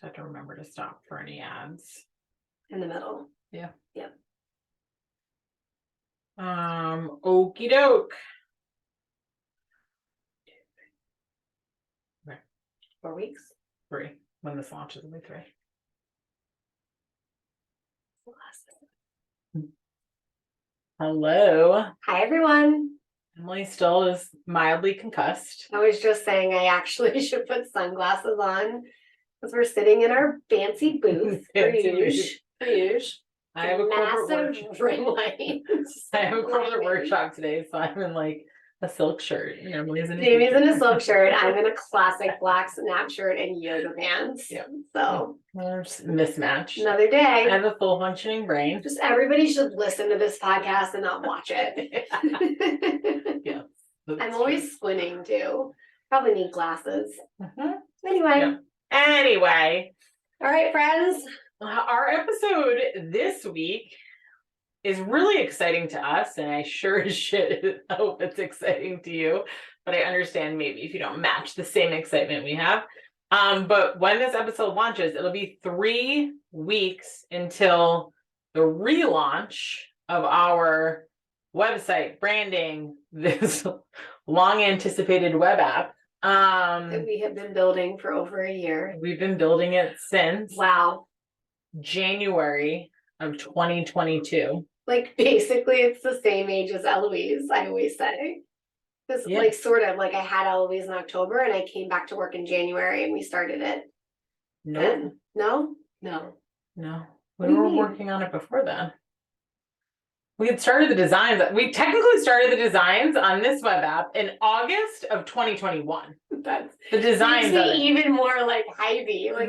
So I have to remember to stop for any ads. In the middle. Yeah. Yep. Okie doke. 4 weeks. 3. When this launches, it'll be 3. Hello. Hi, everyone. Emily still is mildly concussed. I was just saying I actually should put sunglasses on because we're sitting in our fancy booth. I have a corporate massive ring lights. I have a corporate workshop today, so I'm in like a silk shirt. And Emily's in Jamie's in a silk shirt. I'm in a classic black snap shirt and yoga pants. Yep. So just mismatched. Another day. I have a full functioning brain. Just everybody should listen to this podcast and not watch it. Yeah. I'm always squinting too. Probably need glasses. Mm-hmm. Anyway. Yeah. Anyway. All right, friends. Our episode this week is really exciting to us, and I sure as shit hope it's exciting to you, but I understand maybe if you don't match the same excitement we have. But when this episode launches, it'll be 3 weeks until the relaunch of our website, branding, this long anticipated web app. That we have been building for over a year. We've been building it since January of 2022. Like basically it's the same age as Eloise, I always say. Because like sort of like I had Eloise in October and I came back to work in January and we started it. Nope. No. We were working on it before then. We had started the designs. We technically started the designs on this web app in August of 2021. That's the designs makes me even more like hypey. Like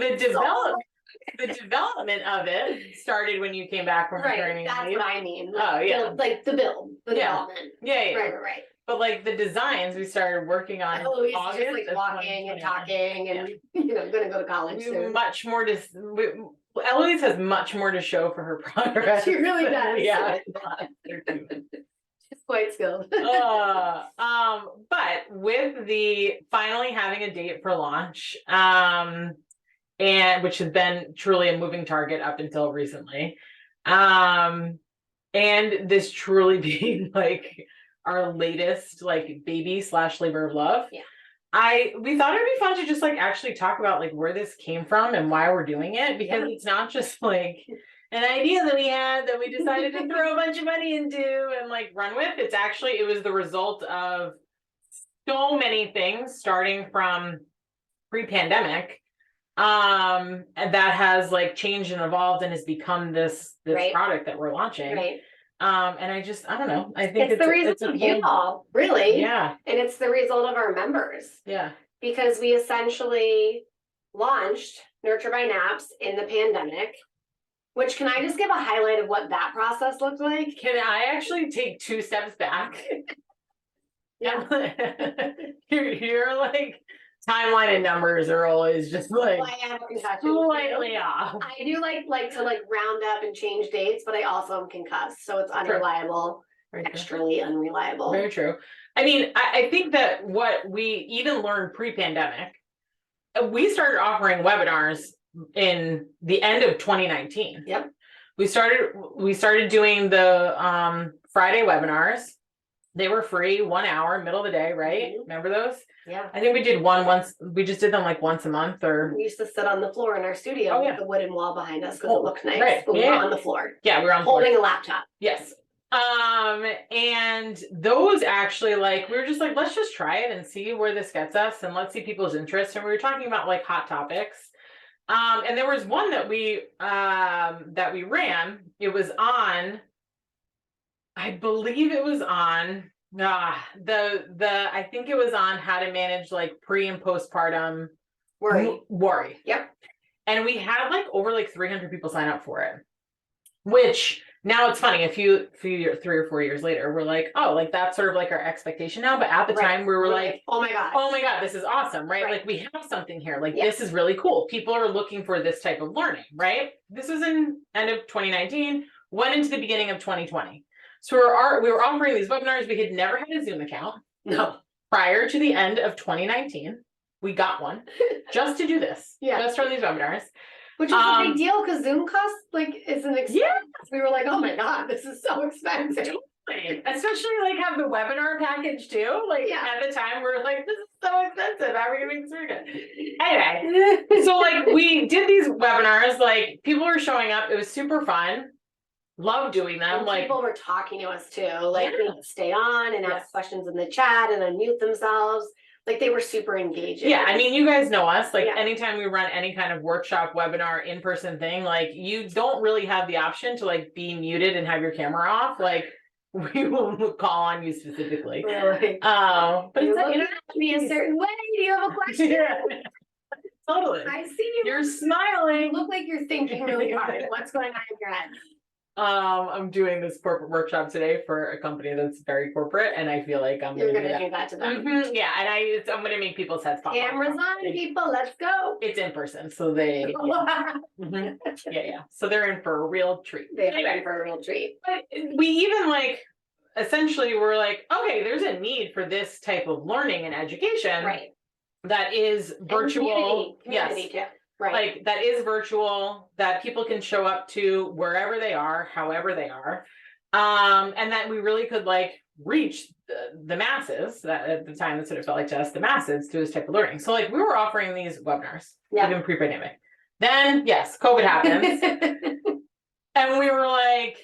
the development of it started when you came back from maternity leave. That's what I mean. Like, like the build, the development. Yeah. Right. But like the designs we started working on in August, just like walking and talking and gonna go to college soon. Much more to Eloise has much more to show for her progress. She really does. Yeah. She's quite skilled. But with the finally having a date for launch, and which has been truly a moving target up until recently, and this truly being like our latest like baby/labor of love. Yeah. We thought it'd be fun to just like actually talk about like where this came from and why we're doing it, because it's not just like an idea that we had that we decided to throw a bunch of money into and like run with. It was the result of so many things starting from pre-pandemic, and that has like changed and evolved and has become this product that we're launching. Right. And I don't know. I think it's the result of you all, really. Yeah. And it's the result of our members. Yeah. Because we essentially launched Nurture by Naps in the pandemic. Which, can I just give a highlight of what that process looked like? Can I actually take 2 steps back? Yeah. You're like timeline and numbers are always just like slightly off. I do like to round up and change dates, but I also am concussed, so it's unreliable, extremely unreliable. Very true. I mean, I think that what we even learned pre-pandemic, we started offering webinars in the end of 2019. Yep. We started doing the Friday webinars. They were free, 1 hour, middle of the day, right? Mm-hmm. Remember those? Yeah. I think we did once. We just did them like once a month, or we used to sit on the floor in our studio with the wooden wall behind us because it looked nice. Right. But we were on the floor. Yeah, we were on the holding floor. A laptop. Yes. And those actually we were just like, let's just try it and see where this gets us, and let's see people's interest. And we were talking about like hot topics. And there was one that we ran. It was on, I believe it was on I think it was on how to manage like pre and postpartum worry. Yep. And we had like over like 300 people sign up for it, which now it's funny, a few 3 or 4 years later, we're like, oh, like that's sort of like our expectation now. But at the time we were like, oh my God, this is awesome, right? Like we have something here. Like this is really cool. People are looking for this type of learning, right? This was in end of 2019, went into the beginning of 2020. So we were offering these webinars. We had never had a Zoom account. No. Prior to the end of 2019. we got one just to do this, just run these webinars. Which is a big deal because Zoom costs is an expense. Yeah. We were like, oh my God, this is so expensive. Especially like have the webinar package too. Like at the time we're like, this is so expensive. How are we gonna make this work? Anyway, so like we did these webinars, like people were showing up. It was super fun. Love doing them. And like people were talking to us too. Like they would stay on and ask questions in the chat and unmute themselves. Like they were super engaging. Yeah, I mean, you guys know us. Like anytime we run any kind of workshop, webinar, in-person thing, like you don't really have the option to like be muted and have your camera off. Like we will call on you specifically. Really? But it's like, me a certain way. Do you have a question? Yeah. Totally. I see you. You're smiling. You look like you're thinking really hard. What's going on in your head? I'm doing this corporate workshop today for a company that's very corporate, and I feel like You're gonna do that to them. Yeah, and I'm gonna make people's heads pop. Cameras on, people. Let's go. It's in person, so they. Yeah. So they're in for a real treat. They're in for a real treat. But we even like, essentially, we're like, okay, there's a need for this type of learning and education, right? That is virtual. Community too. Right. Like that is virtual, that people can show up to wherever they are, however they are. And that we really could like reach the masses, that at the time that's what it felt like to us, the masses, through this type of learning. So like we were offering these webinars, even pre-pandemic. Then yes, COVID happens. And we were like,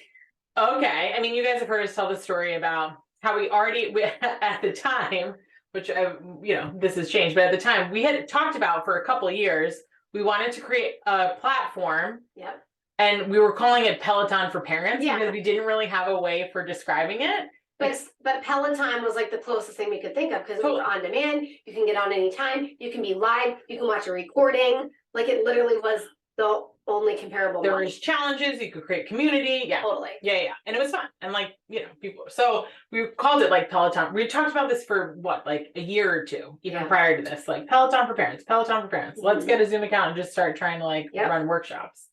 okay. I mean, you guys have heard us tell the story about how we at the time, which this has changed, but at the time we had talked about for a couple of years, we wanted to create a platform. Yep. And we were calling it Peloton for Parents because we didn't really have a way for describing it. But Peloton was like the closest thing we could think of because it was on demand. You can get on anytime. You can be live. You can watch a recording. Like it literally was the only comparable. There was challenges. You could create community. Yeah, totally. Yeah. And it was fun. And like, people. So we called it like Peloton. We talked about this for what, like a year or two, even prior to this, like Peloton for Parents, Peloton for Parents. Let's get a Zoom account and just start trying to like run workshops.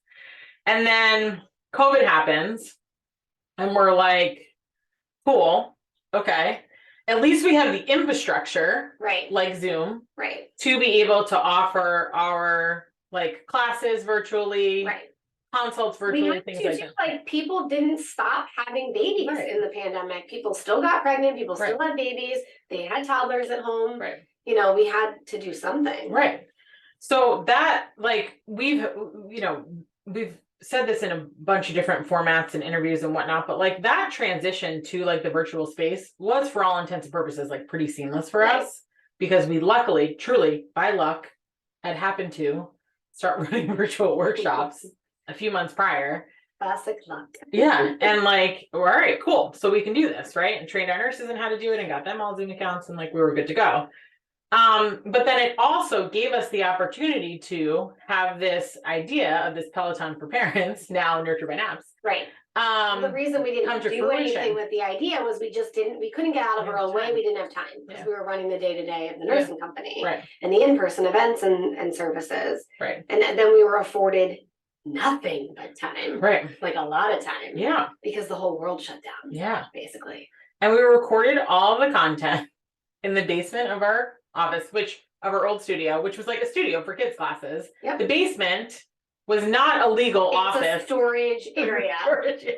And then COVID happens and we're like, cool. Okay. At least we have the infrastructure, right? Like Zoom, right? To be able to offer our like classes virtually, right? Consults virtually, things like that. Like people didn't stop having babies in the pandemic. People still got pregnant. People still had babies. They had toddlers at home. Right. We had to do something. Right. So that like we've said this in a bunch of different formats and interviews and whatnot, but like that transition to like the virtual space was for all intents and purposes like pretty seamless for us because we luckily, truly by luck, had happened to start running virtual workshops a few months prior. Classic luck. Yeah. And like, all right, cool. So we can do this, right? And trained our nurses in how to do it and got them all Zoom accounts and like we were good to go. But then it also gave us the opportunity to have this idea of this Peloton for Parents, now Nurture by Naps. Right. The reason we didn't do anything with the idea was we couldn't get out of our own way. We didn't have time because we were running the day-to-day of the nursing company and the in-person events and services. Right. And then we were afforded nothing but time. Right. Like a lot of time. Yeah. Because the whole world shut down. Yeah. Basically. And we recorded all of the content in the basement of our office, of our old studio, which was like a studio for kids classes. Yep. The basement was not a legal office. A storage area.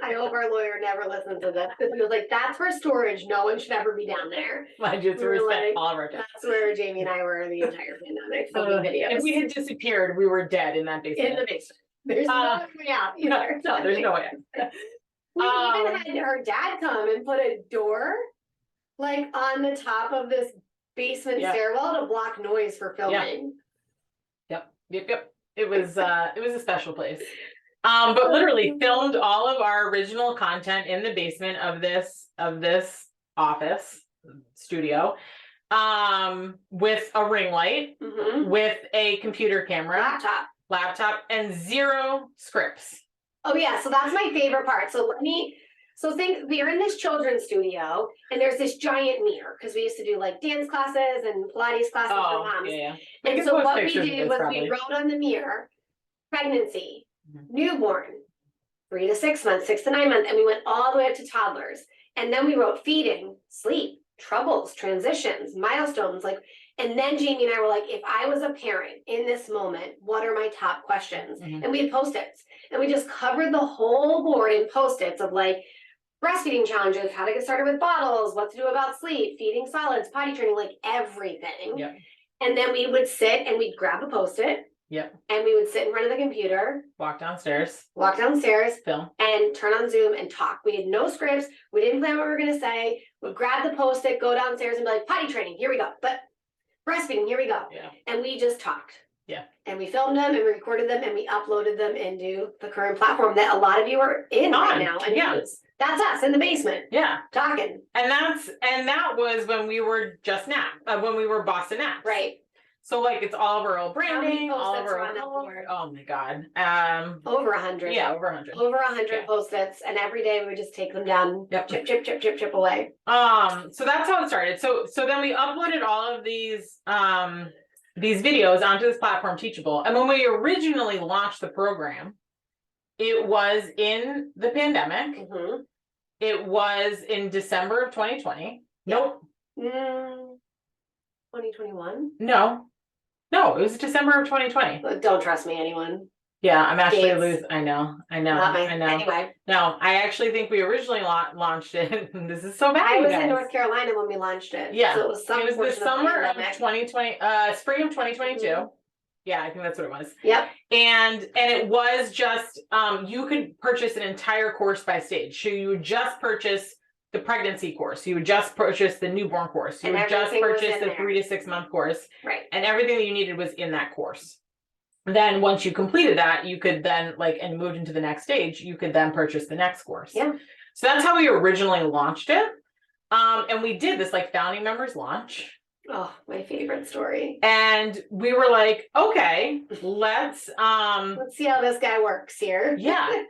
I hope our lawyer never listens to this. Because he was like, that's for storage. No one should ever be down there. Mind you, we spent all of our time. That's where Jamie and I were the entire pandemic filming videos. If we had disappeared, we were dead in that basement. In the basement. There's no way out. No, there's no way out. We even had her dad come and put a door like on the top of this basement stairwell to block noise for filming. Yep. It was a special place. But literally filmed all of our original content in the basement of this office studio, with a ring light, with a computer camera, laptop, and 0 scripts. Oh yeah, so that's my favorite part. So think we are in this children's studio and there's this giant mirror because we used to do like dance classes and Pilates classes for moms. And so what we did was we wrote on the mirror, pregnancy, newborn, 3 to 6 months, 6 to 9 months, and we went all the way up to toddlers. And then we wrote feeding, sleep, troubles, transitions, milestones, like, And then Jamie and I were like, if I was a parent in this moment, what are my top questions? Mhm. And we had Post-its, and we just covered the whole board in Post-its of like breastfeeding challenges, how to get started with bottles, what to do about sleep, feeding solids, potty training, like everything. Yep. And then we would sit and we'd grab a Post-it. Yep. And we would sit in front of the computer, walk downstairs, film, and turn on Zoom and talk. We had no scripts. We didn't plan what we were going to say. We'd grab the Post-it, go downstairs and be like, potty training, here we go. But breastfeeding, here we go. Yeah. And we just talked. Yeah. And we filmed them and we recorded them and we uploaded them into the current platform that a lot of you are in right now. And use. That's us in the basement. Yeah. Talking. And that was when we were just when we were Boston Naps. Right. So like it's all of our old branding, all of our old. Oh my God. Over 100. Yeah, over 100. Over 100 Post-its, and every day we would just take them down. Yep. Chip away. So that's how it started. So then we uploaded all of these videos onto this platform, Teachable. And when we originally launched the program, it was in the pandemic. Mm-hmm. It was in December of 2020. Nope. 2021? No, it was December of 2020. Don't trust me, anyone. Yeah, I'm actually Dates. I know. Anyway. No, I actually think we originally launched it. This is so bad. I was in North Carolina when we launched it. Yeah. So it was the summer of 2020, spring of 2022. Mm-hmm. Yeah, I think that's what it was. Yep. And it was just, you could purchase an entire course by stage. So you would just purchase the pregnancy course. You would just purchase the newborn course. You would just purchase the 3 to 6 month course. Right. And everything that you needed was in that course. Then once you completed that, you could then and moved into the next stage, you could then purchase the next course. Yeah. So that's how we originally launched it. And we did this founding members launch. Oh, my favorite story. And we were like, okay, let's see how this guy works here. Yeah.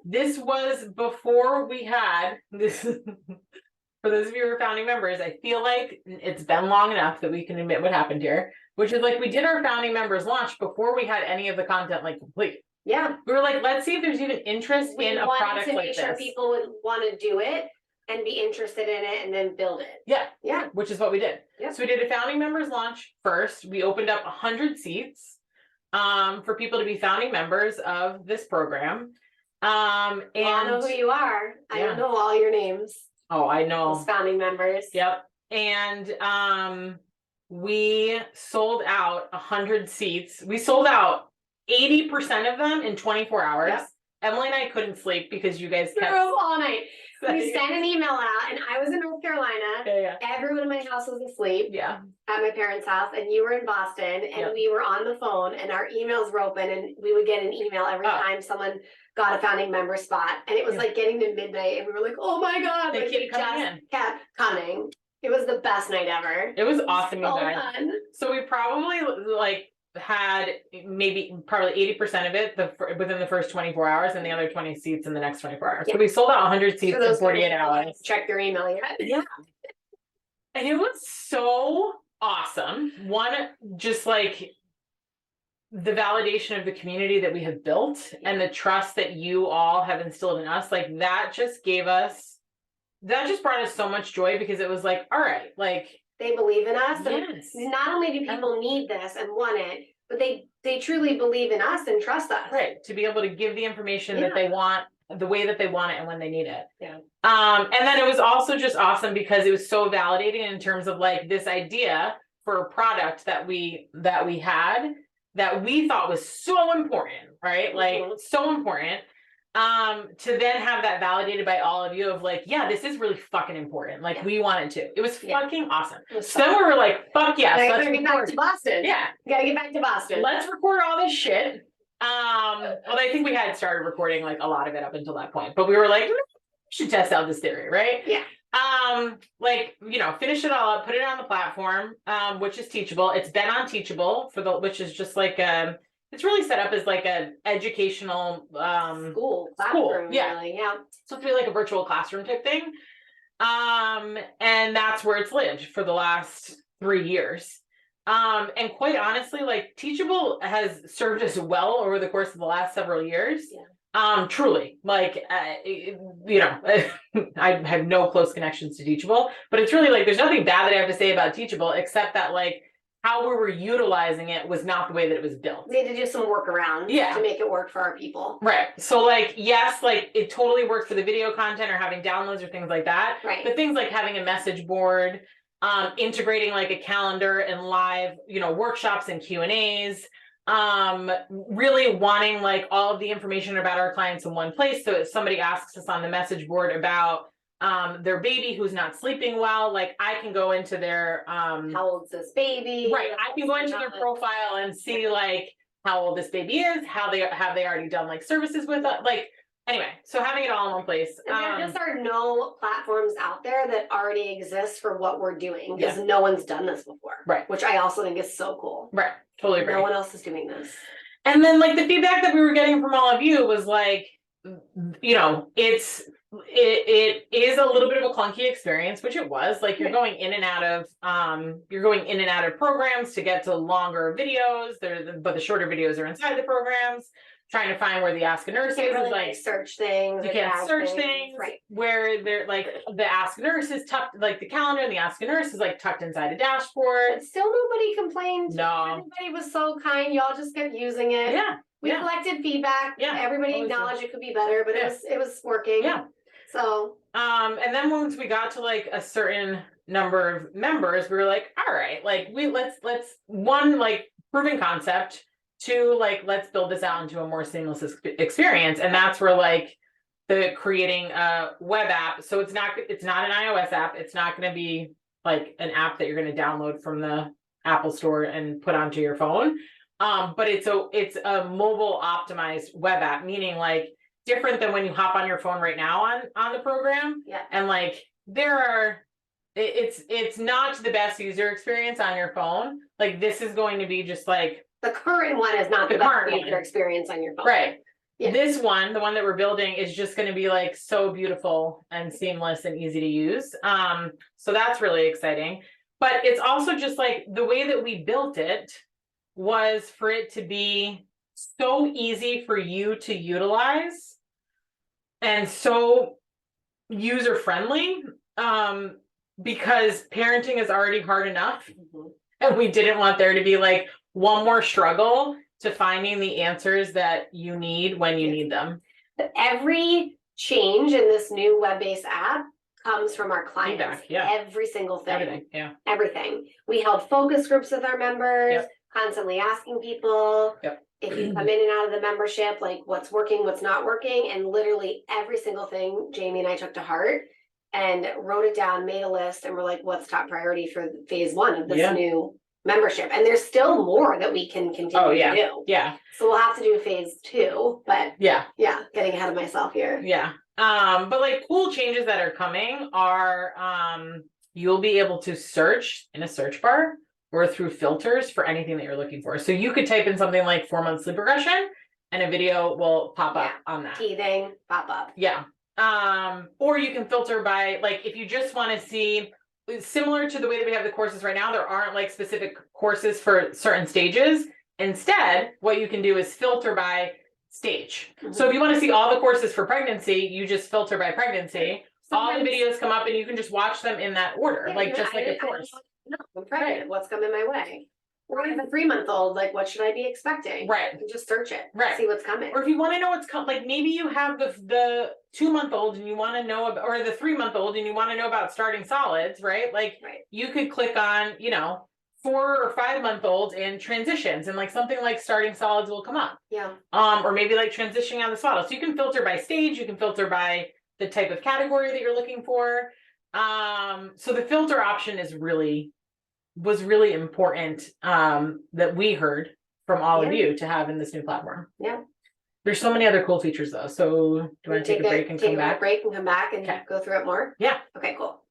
This was before we had this. For those of you who are founding members, I feel like it's been long enough that we can admit what happened here, which is we did our founding members launch before we had any of the content complete. Yeah. We were like, let's see if there's even interest in a product like this. We wanted to make sure people would want to do it and be interested in it and then build it. Yeah. Yeah. Which is what we did. Yeah. So we did a founding members launch first. We opened up 100 seats for people to be founding members of this program. And I know who you are. I don't know all your names. Oh, I know. Those founding members. Yep. And we sold out 100 seats. We sold out 80% of them in 24 hours. Yep. Emily and I couldn't sleep because you guys kept all night. We sent an email out, and I was in North Carolina. Yeah. Everyone in my house was asleep. Yeah. At my parents' house, and you were in Boston, and we were on the phone, and our emails were open, and we would get an email every time someone got a founding member spot, and it was getting to midnight, and we were like, "Oh my God!" They kept coming. It was the best night ever. It was awesome, you guys. Fun. So we probably had probably 80% of it within the first 24 hours and the other 20 seats in the next 24 hours. Yeah. So we sold out 100 seats in 48 hours. Check your email yet? Yeah. And it was so awesome. One, just the validation of the community that we have built and the trust that you all have instilled in us, that just brought us so much joy, because it was all right, they believe in us. Yes. And not only do people need this and want it, but they truly believe in us and trust us. Right. To be able to give the information that they want, the way that they want it and when they need it. Yeah. And then it was also just awesome because it was so validating in terms of this idea for a product that we had that we thought was so important, right? So important. To then have that validated by all of you of this is really fucking important. We wanted to. It was fucking awesome. So then we were like, fuck yes. Let's get back to Boston. Yeah. Gotta get back to Boston. Let's record all this shit. Well, I think we had started recording a lot of it up until that point, but we were like, we should test out this theory, right? Yeah. Finish it all up, put it on the platform, which is Teachable. It's been on Teachable which is just it's really set up as a educational school classroom. Yeah. Really, yeah. So it's really a virtual classroom type thing. And that's where it's lived for the last 3 years. And quite honestly, Teachable has served us well over the course of the last several years. Yeah. Truly, I have no close connections to Teachable, but it's really there's nothing bad that I have to say about Teachable, except that how we were utilizing it was not the way that it was built. We had to do some workarounds to make it work for our people. Right. So like, yes, like it totally works for the video content or having downloads or things like that. Right. But things like having a message board, integrating like a calendar and live, workshops and Q&As, really wanting like all of the information about our clients in one place. So if somebody asks us on the message board about their baby who's not sleeping well, like I can go into their how old's this baby? Right. I can go into their profile and see like how old this baby is, have they already done like services with it, like anyway, so having it all in one place. And there just are no platforms out there that already exist for what we're doing because no one's done this before. Right. Which I also think is so cool. Right. Totally agree. No one else is doing this. And then like the feedback that we were getting from all of you was like, it is a little bit of a clunky experience, which it was. Like you're going in and out of programs to get to longer videos. But the shorter videos are inside the programs. Trying to find where the Ask a Nurse is like search things. You can't search things. Right. Where they're like the Ask a Nurse is tucked, like the calendar and the Ask a Nurse is like tucked inside a dashboard. But still nobody complained. No. Everybody was so kind. Y'all just kept using it. Yeah. We collected feedback. Yeah. Everybody acknowledged it could be better, but it was working. Yeah. So and then once we got to like a certain number of members, we were like, all right, like let's one, like proven concept, two, like let's build this out into a more seamless experience. And that's where like the creating a web app. So it's not an iOS app. It's not going to be like an app that you're going to download from the Apple Store and put onto your phone. But it's a mobile optimized web app, meaning like different than when you hop on your phone right now on the program. Yeah. And like it's not the best user experience on your phone. Like this is going to be just like the current one is not the best user experience on your phone. Right. Yeah. This one, the one that we're building, is just going to be like so beautiful and seamless and easy to use. So that's really exciting. But it's also just like the way that we built it was for it to be so easy for you to utilize and so user friendly, because parenting is already hard enough. Mm-hmm. And we didn't want there to be like one more struggle to finding the answers that you need when you need them. But every change in this new web-based app comes from our clients. Every single thing. Everything. We held focus groups with our members, constantly asking people if you come in and out of the membership, like what's working, what's not working, and literally every single thing Jamie and I took to heart and wrote it down, made a list, and we're like, what's top priority for phase one of this new membership? And there's still more that we can continue to do. Yeah. So we'll have to do phase two, but getting ahead of myself here. Yeah. But like cool changes that are coming are you'll be able to search in a search bar or through filters for anything that you're looking for. So you could type in something like 4-month sleep regression and a video will pop up on that. Teething, pop up. Yeah. Or you can filter by, like, if you just want to see, similar to the way that we have the courses right now, there aren't like specific courses for certain stages. Instead, what you can do is filter by stage. Mm-hmm. So if you want to see all the courses for pregnancy, you just filter by pregnancy. All the videos come up and you can just watch them in that order, like just like a course. No, I'm pregnant. Right. What's coming my way? Or I have a 3-month-old. Like, what should I be expecting? Right. And just search it. Right. See what's coming. Or if you want to know what's coming, like maybe you have the 2-month-old and you want to know about, or the 3-month-old and you want to know about starting solids, right? Like you could click on, 4 or 5-month-olds in transitions, and like something like starting solids will come up. Yeah. Or maybe like transitioning on the swaddle. So you can filter by stage. You can filter by the type of category that you're looking for. So the filter option was really important, that we heard from all of you to have in this new platform. Yeah. There's so many other cool features though. So do you want to take a break and come back? Take a break and come back and go through it more? Yeah. Okay, cool.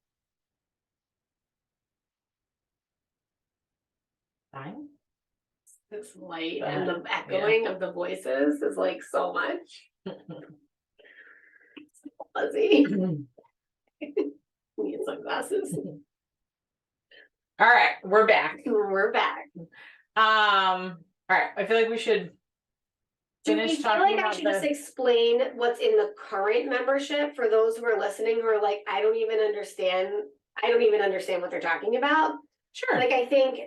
Fine. This light and the echoing of the voices is like so much. Fuzzy. Need sunglasses. All right, we're back. We're back. All right, I feel like we should finish talking about I should just explain what's in the current membership for those who are listening who are like, I don't even understand what they're talking about. Sure. Like, I think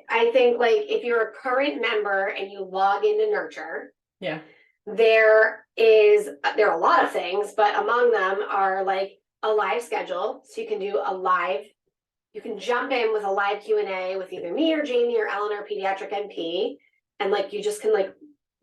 like if you're a current member and you log into Nurture, yeah, there are a lot of things, but among them are like a live schedule. So you can do a live, you can jump in with a live Q&A with either me or Jamie or Ellen, our pediatric NP. And like, you just can like,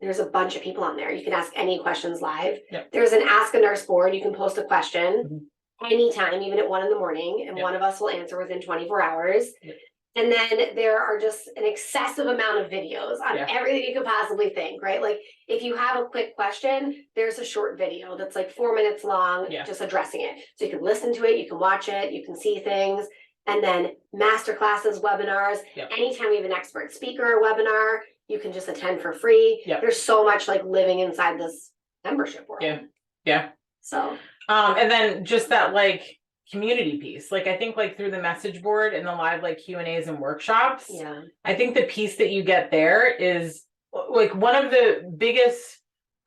there's a bunch of people on there. You can ask any questions live. Yep. There's an Ask a Nurse board. You can post a question anytime, even at 1 a.m, and one of us will answer within 24 hours. Yep. And then there are just an excessive amount of videos on everything you could possibly think, right? Like if you have a quick question, there's a short video that's like 4 minutes long, just addressing it. So you can listen to it, you can watch it, you can see things. And then master classes, webinars, anytime we have an expert speaker or webinar, you can just attend for free. There's so much like living inside this membership world. Yeah. So, and then just that like community piece, like I think like through the message board and the live like Q&As and workshops, I think the piece that you get there is like one of the biggest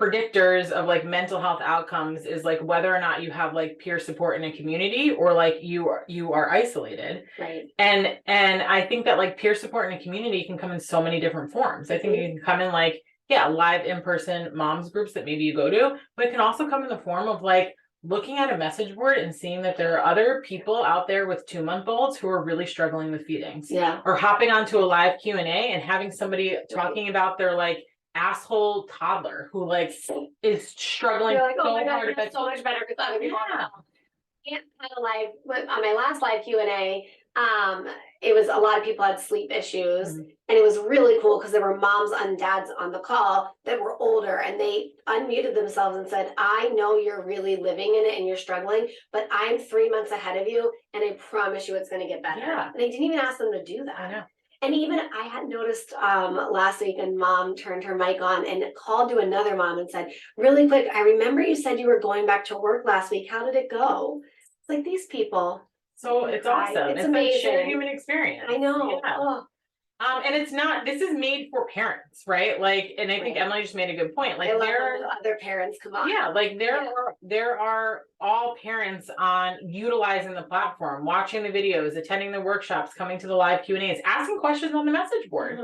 predictors of like mental health outcomes is like whether or not you have like peer support in a community or like you are isolated. Right. And I think that like peer support in a community can come in so many different forms. I think it can come in like live in-person moms groups that maybe you go to, but it can also come in the form of like looking at a message board and seeing that there are other people out there with 2-month-olds who are really struggling with feedings. Or hopping onto a live Q&A and having somebody talking about their like asshole toddler who like is struggling like, so God, hard. it's so much better because other people can't had a live on my last live Q&A. It was a lot of people had sleep issues, and it was really cool because there were moms and dads on the call that were older, and they unmuted themselves and said, I know you're really living in it and you're struggling, but I'm 3 months ahead of you and I promise you it's going to get better. And I didn't even ask them to do that. I know. And even I had noticed last week, and mom turned her mic on and called to another mom and said, really quick, I remember you said you were going back to work last week. How did it go? It's like these people. So it's awesome. It's amazing. Like shared human experience. I know. And it's not, this is made for parents, right? Like, and I think Emily just made a good point. Like there are other parents come on. Like there are all parents on utilizing the platform, watching the videos, attending the workshops, coming to the live Q&As, asking questions on the message board.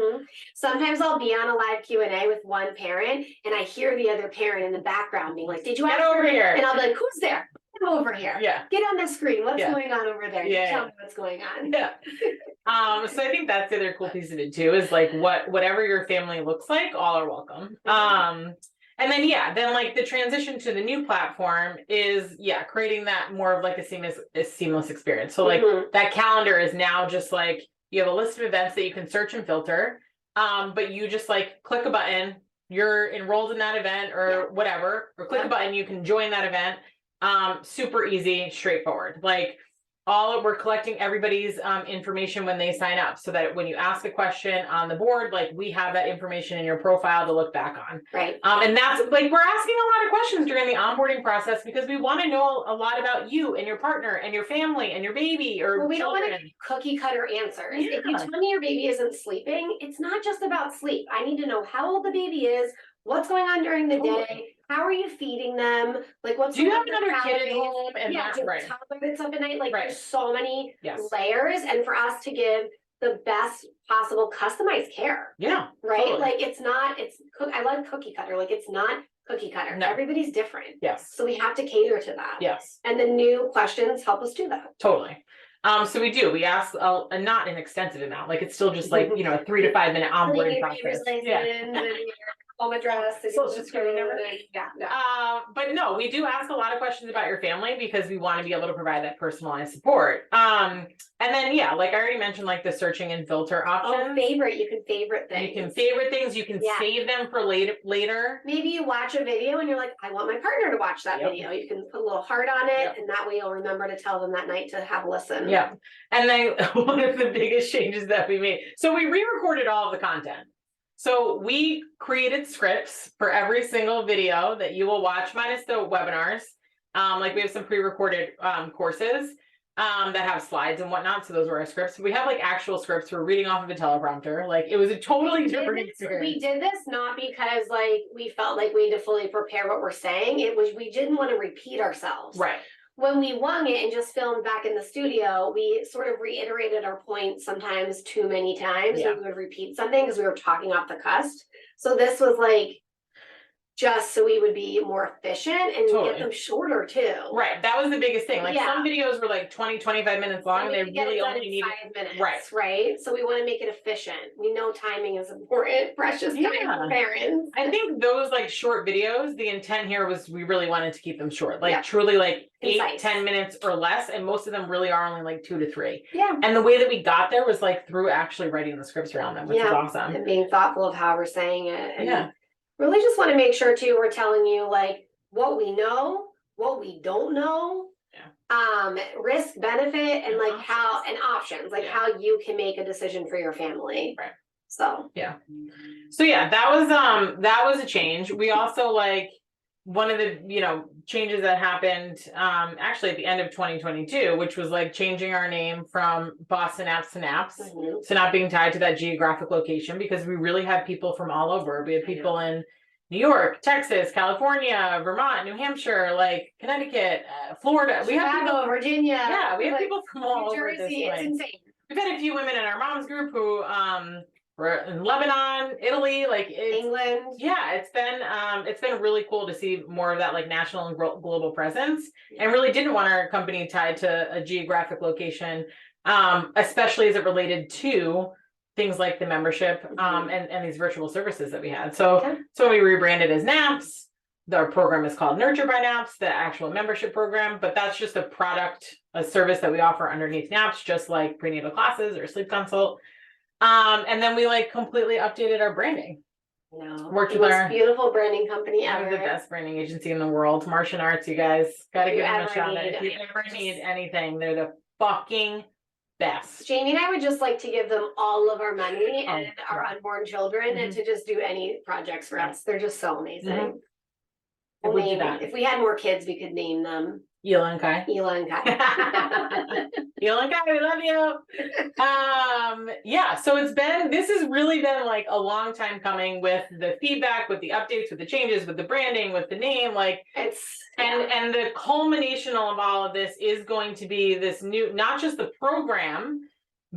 Sometimes I'll be on a live Q&A with one parent and I hear the other parent in the background being like, did you get over here? And I'll be like, who's there? Get over here. Get on the screen. What's going on over there? Tell me what's going on. So I think that's the other cool piece of it too, is like whatever your family looks like, all are welcome. And then then like the transition to the new platform is creating that more of like a seamless experience. So like that calendar is now just like you have a list of events that you can search and filter, but you just like click a button, you're enrolled in that event or whatever, or click a button, you can join that event. Super easy, straightforward. Like we're collecting everybody's information when they sign up, so that when you ask a question on the board, like we have that information in your profile to look back on. Right. And that's like, we're asking a lot of questions during the onboarding process because we want to know a lot about you and your partner and your family and your baby or we children. don't want cookie cutter answers. If you tell me your baby isn't sleeping, it's not just about sleep. I need to know how old the baby is, what's going on during the day. How are you feeding them? Like, what's do you have another kid at home? And toddler that's up at night. Like, there's so many layers, and for us to give the best possible customized care. Right. Totally. Like, it's not. I love cookie cutter. Like, it's not cookie cutter. No. Everybody's different. Yes. So we have to cater to that. Yes. And the new questions help us do that. Totally. So we ask not an extensive amount. Like, it's still just like a 3 to 5 minute onboarding process. Home address, social security number. But no, we do ask a lot of questions about your family because we want to be able to provide that personalized support. And then like I already mentioned, like the searching and filter options. You can favorite things. You can save them for later. Maybe you watch a video and you're like, I want my partner to watch that video. You can put a little heart on it, and that way you'll remember to tell them that night to have a listen. And then one of the biggest changes that we made. So we re-recorded all of the content. So we created scripts for every single video that you will watch, minus the webinars. Like we have some pre-recorded courses that have slides and whatnot. So those were our scripts. We have like actual scripts. We're reading off of a teleprompter. Like it was a totally different experience. We did this not because like we felt like we had to fully prepare what we're saying. It was we didn't want to repeat ourselves. Right. when we wung it and just filmed back in the studio, we sort of reiterated our point sometimes too many times. Yeah. We would repeat something because we were talking off the cusp. So this was like just so we would be more efficient and Totally. get them shorter too. Right. That was the biggest thing. Like Yeah. some videos were like 20, 25 minutes long and they really only needed 5 minutes. Right. Right. So we want to make it efficient. We know timing is important, precious time for parents. I think those like short videos, the intent here was we really wanted to keep them short, like Yeah. truly like Concise. 8-10 minutes or less. And most of them really are only like 2 to 3. Yeah. And the way that we got there was like through actually writing the scripts around them, which is awesome. And being thoughtful of how we're saying it. And really just want to make sure too, we're telling you like what we know, what we don't know, risk, benefit, and like how, and options, like how you can make a decision for your family. Right. So that was a change. We also like one of the, changes that happened actually at the end of 2022, which was like changing our name from Boston Apps to Naps. So not being tied to that geographic location, because we really have people from all over. We have people in New York, Texas, California, Vermont, New Hampshire, like Connecticut, Florida. We have people, Virginia. Yeah, we have people from all over this Jersey. It's insane. We've had a few women in our mom's group who were in Lebanon, Italy, like England. Yeah, it's been really cool to see more of that like national and global presence, and really didn't want our company tied to a geographic location, especially as it related to things like the membership and these virtual services that we had. So we rebranded as Naps. Our program is called Nurture by Naps, the actual membership program, but that's just a service that we offer underneath Naps, just like prenatal classes or sleep consult. And then we like completely updated our branding. Worked with our beautiful branding company ever. The best branding agency in the world, Martian Arts. You guys gotta give them a shout out. If you ever need anything, they're the fucking best. Jamie and I would just like to give them all of our money and our unborn children and to just do any projects for us. They're just so amazing. If we had more kids, we could name them Ela and Kai. Ela and Kai. Ela and Kai, we love you. So this has really been like a long time coming with the feedback, with the updates, with the changes, with the branding, with the name, like and the culmination of all of this is going to be this new, not just the program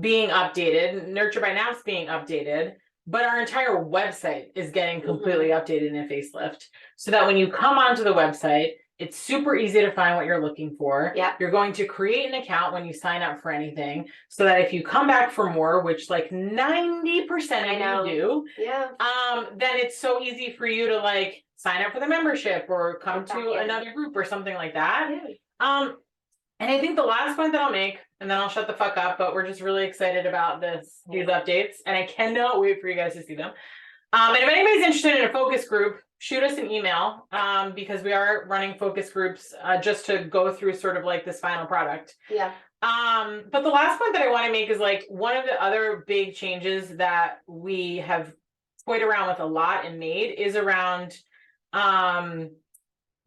being updated, Nurture by Naps being updated, but our entire website is getting completely updated in a facelift, so that when you come onto the website, it's super easy to find what you're looking for. Yeah. You're going to create an account when you sign up for anything, so that if you come back for more, which like 90% of you do, then it's so easy for you to like sign up for the membership or come to another group or something like that. And I think the last point that I'll make, and then I'll shut the fuck up, but we're just really excited about these updates, and I cannot wait for you guys to see them. And if anybody's interested in a focus group, shoot us an email, because we are running focus groups just to go through sort of like this final product. But the last point that I want to make is like one of the other big changes that we have toyed around with a lot and made is around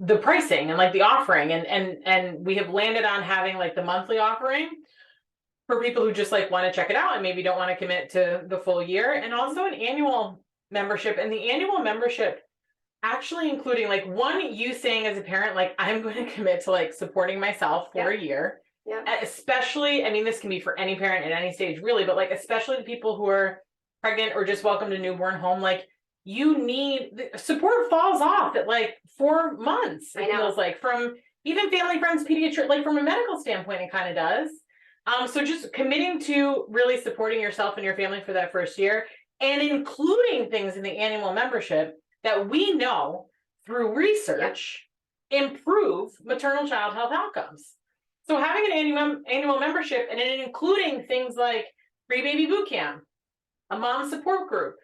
the pricing and like the offering, and we have landed on having like the monthly offering for people who just like want to check it out and maybe don't want to commit to the full year, and also an annual membership. And the annual membership actually including like you saying as a parent, like I'm going to commit to like supporting myself for a year. Especially, I mean, this can be for any parent at any stage really, but like especially the people who are pregnant or just welcomed a newborn home, like you need support falls off at like 4 months. It feels like, from even family, friends, pediatric, like from a medical standpoint, it kind of does. So just committing to really supporting yourself and your family for that first year, and including things in the annual membership that we know through research improve maternal child health outcomes. So having an annual membership and then including things like free baby boot camp, a mom support group,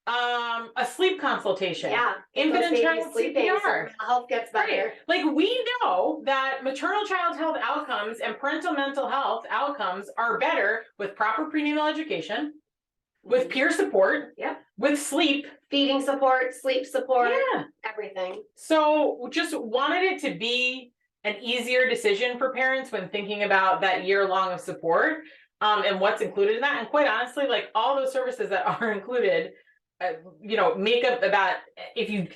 a sleep consultation, infant and child CPR, health gets better. Like we know that maternal child health outcomes and parental mental health outcomes are better with proper prenatal education, with peer support, with sleep, feeding support, sleep support, everything. So just wanted it to be an easier decision for parents when thinking about that year long of support, and what's included in that. And quite honestly, like all those services that are included makeup about if you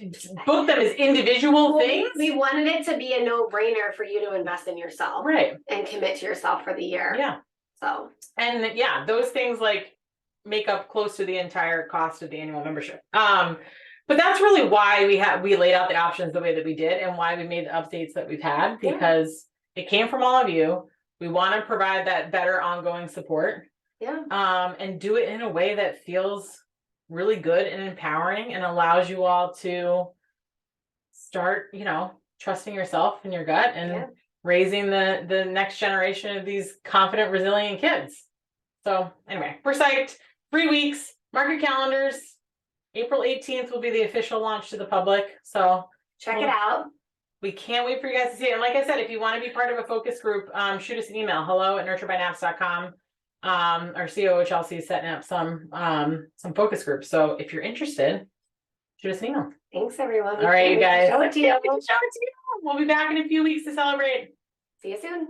book them as individual things. We wanted it to be a no-brainer for you to invest in yourself. Right. And commit to yourself for the year. Yeah. So. And yeah, those things like make up close to the entire cost of the annual membership. But that's really why we laid out the options the way that we did and why we made the updates that we've had, because it came from all of you. We want to provide that better ongoing support. Yeah. And do it in a way that feels really good and empowering and allows you all to start, trusting yourself and your gut and raising the next generation of these confident, resilient kids. So anyway, we're psyched. 3 weeks, mark your calendars. April 18th will be the official launch to the public. So check it out. We can't wait for you guys to see it. And like I said, if you want to be part of a focus group, shoot us an email, hello@nurturebynaps.com. Our COO Chelsea is setting up some focus groups. So if you're interested, shoot us an email. Thanks everyone. All right, you guys. Show it to you. We'll be back in a few weeks to celebrate. See you soon.